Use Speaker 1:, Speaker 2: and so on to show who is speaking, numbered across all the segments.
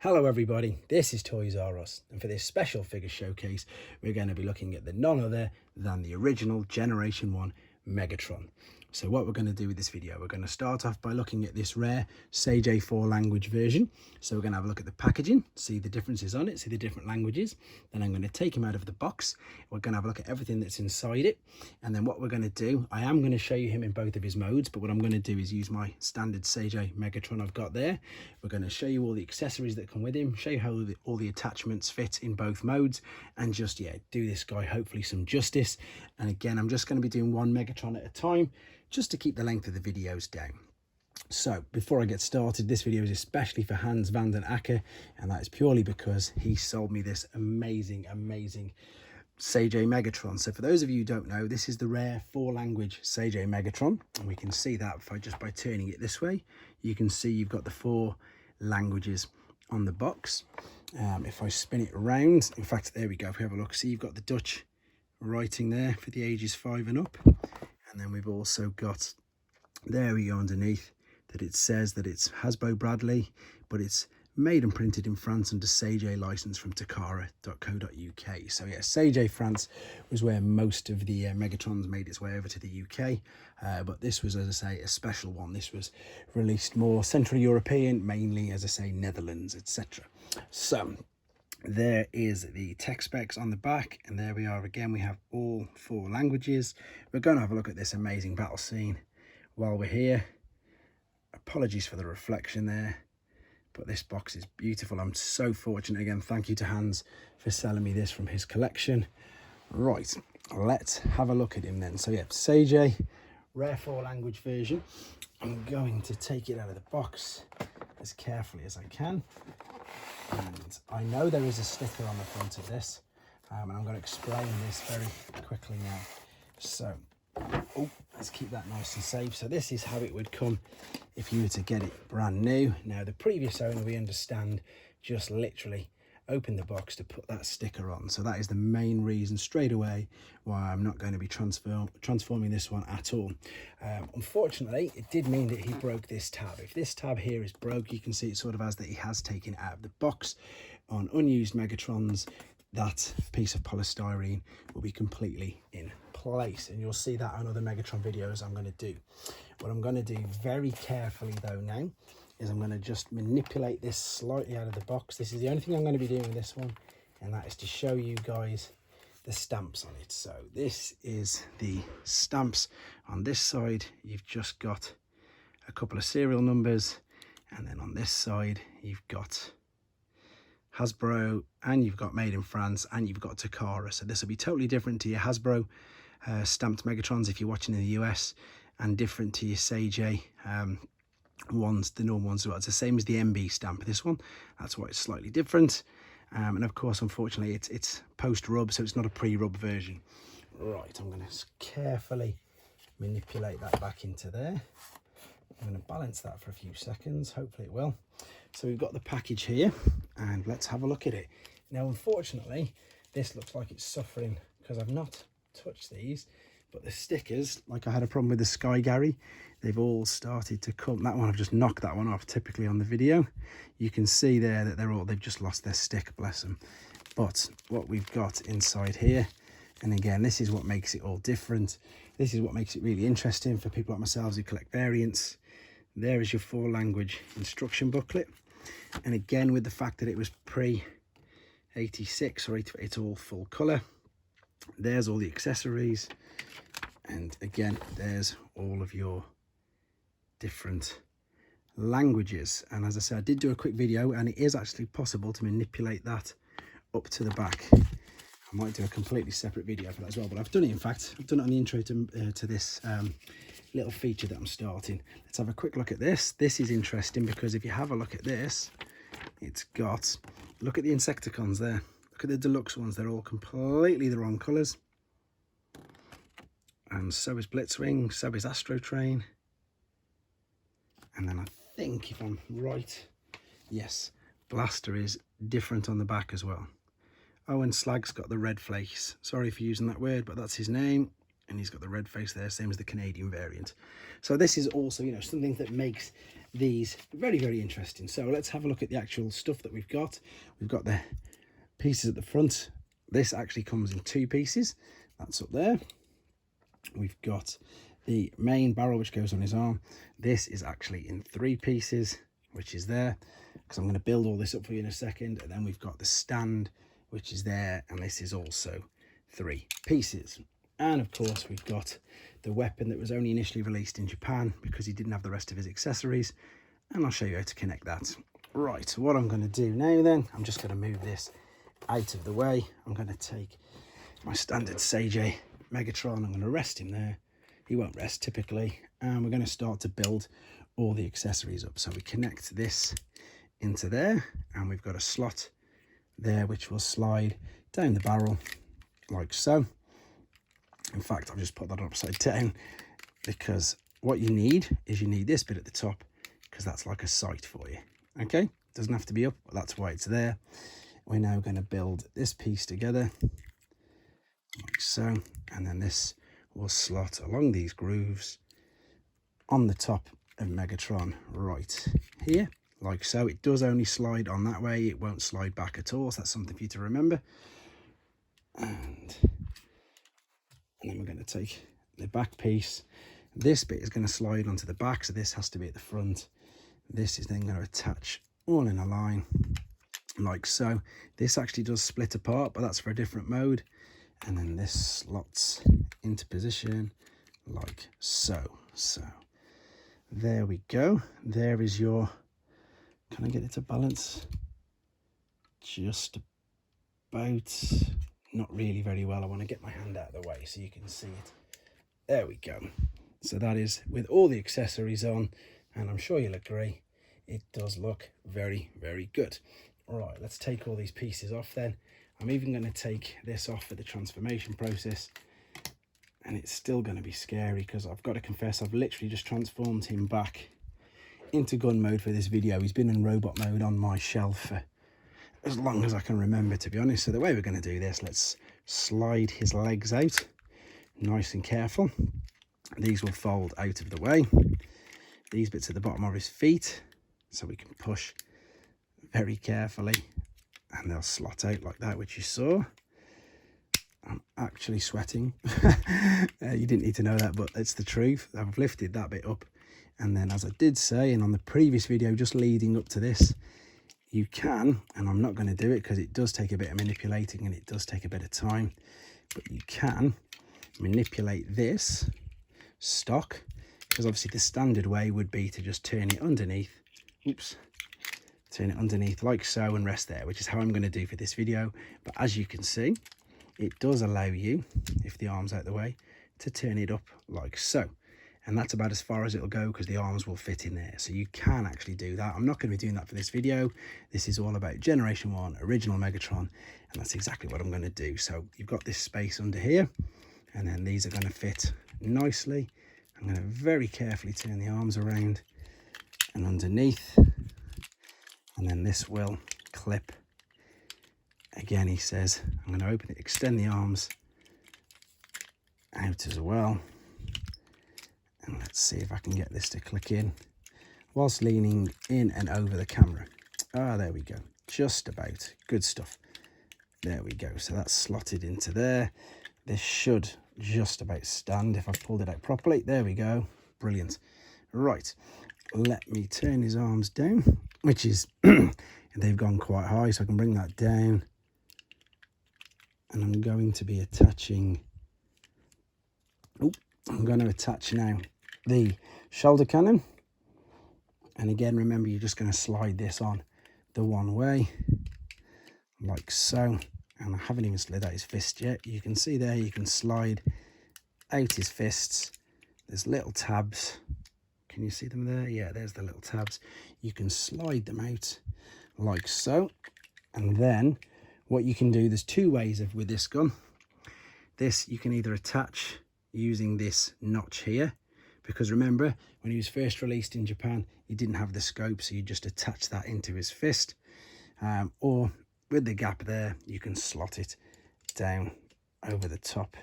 Speaker 1: Hello everybody, this is Toys R Us, and for this special figure showcase we're going to be looking at the none other than the original Generation 1 Megatron. So what we're going to do with this video, we're going to start off by looking at this rare ceji 4 language version. So we're going to have a look at the packaging, see the differences on it, see the different languages. Then I'm going to take him out of the box. We're going to have a look at everything that's inside it. And then what we're going to do, I am going to show you him in both of his modes, but what I'm going to do is use my standard ceji Megatron I've got there. We're going to show you all the accessories that come with him, show you how all the attachments fit in both modes, and just, yeah, do this guy hopefully some justice. And again, I'm just going to be doing one Megatron at a time, just to keep the length of the videos down. So before I get started, this video is especially for Hans van den Akker, and that is purely because he sold me this amazing ceji Megatron. So for those of you who don't know, this is the rare 4-language ceji Megatron, and we can see that by turning it this way. You can see you've got the 4 languages on the box. If I spin it around, in fact, there we go. If we have a look, see you've got the Dutch writing there for the ages 5 and up. And then we've also got, there we go, underneath, that it says that it's Hasbro Bradley, but it's made and printed in France under ceji license from takara.co.uk. So yeah, ceji France was where most of the Megatrons made its way over to the UK. But this was, as I say, a special one. This was released more Central European, mainly, as I say, Netherlands, etc. So there is the tech specs on the back, and there we are again. We have all 4 languages. We're going to have a look at this amazing battle scene while we're here. Apologies for the reflection there, but this box is beautiful. I'm so fortunate. Again, thank you to Hans for selling me this from his collection. Right, let's have a look at him then. So yeah, ceji, rare 4-language version. I'm going to take it out of the box as carefully as I can. And I know there is a sticker on the front of this, and I'm going to explain this very quickly now. So, let's keep that nice and safe. So this is how it would come if you were to get it brand new. Now, the previous owner, we understand, just literally opened the box to put that sticker on. So that is the main reason straight away why I'm not going to be transforming this one at all. Unfortunately, it did mean that he broke this tab. If this tab here is broke, you can see it sort of as that he has taken it out of the box. On unused Megatrons, that piece of polystyrene will be completely in place, and you'll see that on other Megatron videos I'm going to do. What I'm going to do very carefully though now is I'm going to just manipulate this slightly out of the box. This is the only thing I'm going to be doing with this one, and that is to show you guys the stamps on it. So this is the stamps. On this side you've just got a couple of serial numbers, and then on this side you've got Hasbro, and you've got Made in France, and you've got Takara. So this will be totally different to your Hasbro stamped Megatrons if you're watching in the US, and different to your ceji ones, the normal ones. It's the same as the MB stamp, this one. That's why it's slightly different. And of course, unfortunately, it's post-rub, so it's not a pre-rub version. Right, I'm going to carefully manipulate that back into there. I'm going to balance that for a few seconds. Hopefully it will. So we've got the package here, and let's have a look at it. Now, unfortunately, this looks like it's suffering because I've not touched these, but the stickers, like I had a problem with the Sky Gary, they've all started to come. That one, I've just knocked that one off. Typically on the video, you can see there that they've just lost their stick, bless them. But what we've got inside here, and again, this is what makes it all different. This is what makes it really interesting for people like myself who collect variants. There is your 4-language instruction booklet. And again, with the fact that it was pre-86 or 80, it's all full colour. There's all the accessories. And again, there's all of your different languages. And as I said, I did do a quick video, and it is actually possible to manipulate that up to the back. I might do a completely separate video for that as well, but I've done it. In fact, I've done it on the intro to this little feature that I'm starting. Let's have a quick look at this. This is interesting because if you have a look at this, it's got, look at the Insecticons there. Look at the deluxe ones. They're all completely the wrong colours. And so is Blitzwing, so is Astro Train. And then I think, if I'm right, yes, Blaster is different on the back as well. Oh, and Slag's got the red face. Sorry for using that word, but that's his name. And he's got the red face there, same as the Canadian variant. So this is also, you know, something that makes these very, very interesting. So let's have a look at the actual stuff that we've got. We've got the pieces at the front. This actually comes in 2 pieces. That's up there. We've got the main barrel which goes on his arm. This is actually in 3 pieces, which is there, because I'm going to build all this up for you in a second. And then we've got the stand, which is there, and this is also 3 pieces. And of course we've got the weapon that was only initially released in Japan because he didn't have the rest of his accessories, and I'll show you how to connect that. Right, so what I'm going to do now then, I'm just going to move this out of the way. I'm going to take my standard ceji Megatron, I'm going to rest him there. He won't rest typically, and we're going to start to build all the accessories up. So we connect this into there, and we've got a slot there which will slide down the barrel like so. In fact, I've just put that upside down because what you need is you need this bit at the top, because that's like a sight for you. Okay, doesn't have to be up, but that's why it's there. We're now going to build this piece together like so, and then this will slot along these grooves on the top of Megatron right here like so. It does only slide on that way, it won't slide back at all, so that's something for you to remember. And then we're going to take the back piece. This bit is going to slide onto the back, so this has to be at the front. This is then going to attach all in a line like so. This actually does split apart, but that's for a different mode. And then this slots into position like so. So there we go. There is your, can I get it to balance? Just about, not really very well. I want to get my hand out of the way so you can see it. There we go. So that is with all the accessories on, and I'm sure you'll agree, it does look very, very good. All right, let's take all these pieces off then. I'm even going to take this off for the transformation process, and it's still going to be scary because I've got to confess I've literally just transformed him back into gun mode for this video. He's been in robot mode on my shelf for as long as I can remember, to be honest. So the way we're going to do this, let's slide his legs out nice and careful. These will fold out of the way. These bits at the bottom of his feet, so we can push very carefully, and they'll slot out like that, which you saw. I'm actually sweating. You didn't need to know that, but it's the truth. I've lifted that bit up, and then as I did say, and on the previous video just leading up to this, you can, and I'm not going to do it because it does take a bit of manipulating and it does take a bit of time, but you can manipulate this stock, because obviously the standard way would be to just turn it underneath. Oops. Turn it underneath like so and rest there, which is how I'm going to do for this video. But as you can see, it does allow you, if the arm's out the way, to turn it up like so. And that's about as far as it'll go because the arms will fit in there. So you can actually do that. I'm not going to be doing that for this video. This is all about Generation 1 original Megatron, and that's exactly what I'm going to do. So you've got this space under here, and then these are going to fit nicely. I'm going to very carefully turn the arms around and underneath, and then this will clip. Again, he says, I'm going to open it, extend the arms out as well. And let's see if I can get this to click in whilst leaning in and over the camera. Ah, there we go. Just about. Good stuff. There we go. So that's slotted into there. This should just about stand if I've pulled it out properly. There we go. Brilliant. Right. Let me turn his arms down, which is, they've gone quite high, so I can bring that down. And I'm going to be attaching, I'm going to attach now the shoulder cannon. And again, remember, you're just going to slide this on the one way, like so. And I haven't even slid out his fist yet. You can see there, you can slide out his fists. There's little tabs. Can you see them there? Yeah, there's the little tabs. You can slide them out like so. And then what you can do, there's 2 ways with this gun. This you can either attach using this notch here, because remember, when he was first released in Japan, he didn't have the scope, so you just attach that into his fist. Or with the gap there, you can slot it down over the top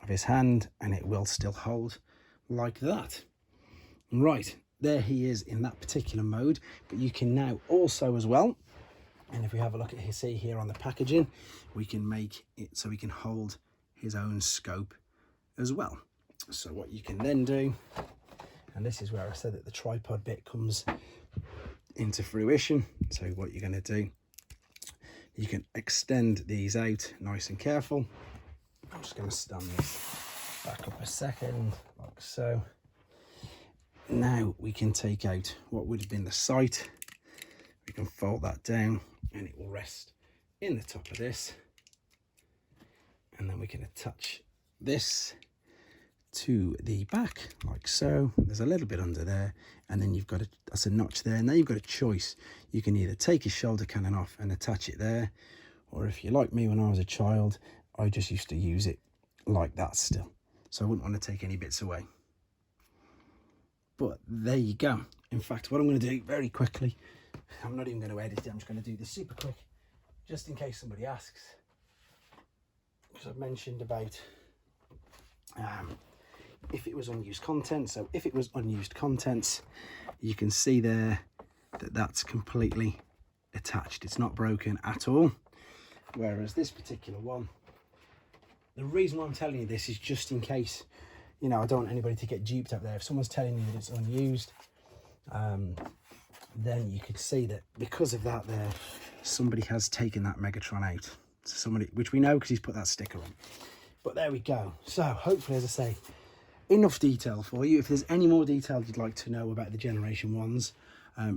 Speaker 1: of his hand, and it will still hold like that. Right, there he is in that particular mode. But you can now also as well, and if we have a look at here, see here on the packaging, we can make it so we can hold his own scope as well. So what you can then do, and this is where I said that the tripod bit comes into fruition. So what you're going to do, you can extend these out nice and careful. I'm just going to stand this back up a second, like so. Now we can take out what would have been the sight. We can fold that down and it will rest in the top of this. And then we can attach this to the back like so. There's a little bit under there, and then you've got that's a notch there. And now you've got a choice. You can either take your shoulder cannon off and attach it there, or if you're like me, when I was a child, I just used to use it like that still. So I wouldn't want to take any bits away. But there you go. In fact, what I'm going to do very quickly, I'm not even going to edit it, I'm just going to do this super quick, just in case somebody asks. Because I've mentioned about if it was unused content. So if it was unused contents, you can see there that that's completely attached. It's not broken at all. Whereas this particular one, the reason why I'm telling you this is just in case, you know, I don't want anybody to get duped up there. If someone's telling you that it's unused, then you could see that because of that there, somebody has taken that Megatron out. So somebody, which we know because he's put that sticker on. But there we go. So hopefully, as I say, enough detail for you. If there's any more detail you'd like to know about the Generation 1s,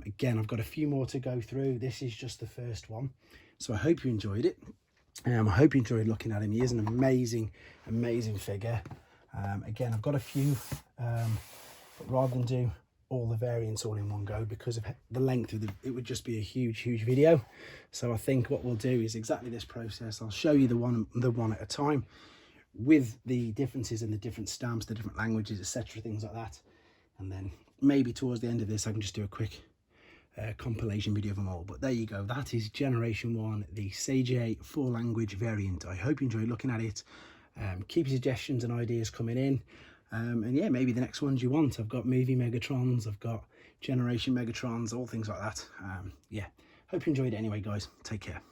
Speaker 1: again, I've got a few more to go through. This is just the first one. So I hope you enjoyed it. I hope you enjoyed looking at him. He is an amazing, amazing figure. Again, I've got a few, but rather than do all the variants all in one go, because of the length of it would just be a huge video. So I think what we'll do is exactly this process. I'll show you the one at a time, with the differences in the different stamps, the different languages, etc., things like that. And then maybe towards the end of this I can just do a quick compilation video of them all. But there you go, that is Generation 1, the ceji 4-language variant. I hope you enjoy looking at it. Keep your suggestions and ideas coming in, and yeah, maybe the next ones you want. I've got movie Megatrons, I've got Generation Megatrons, all things like that. Yeah, hope you enjoyed it anyway, guys. Take care.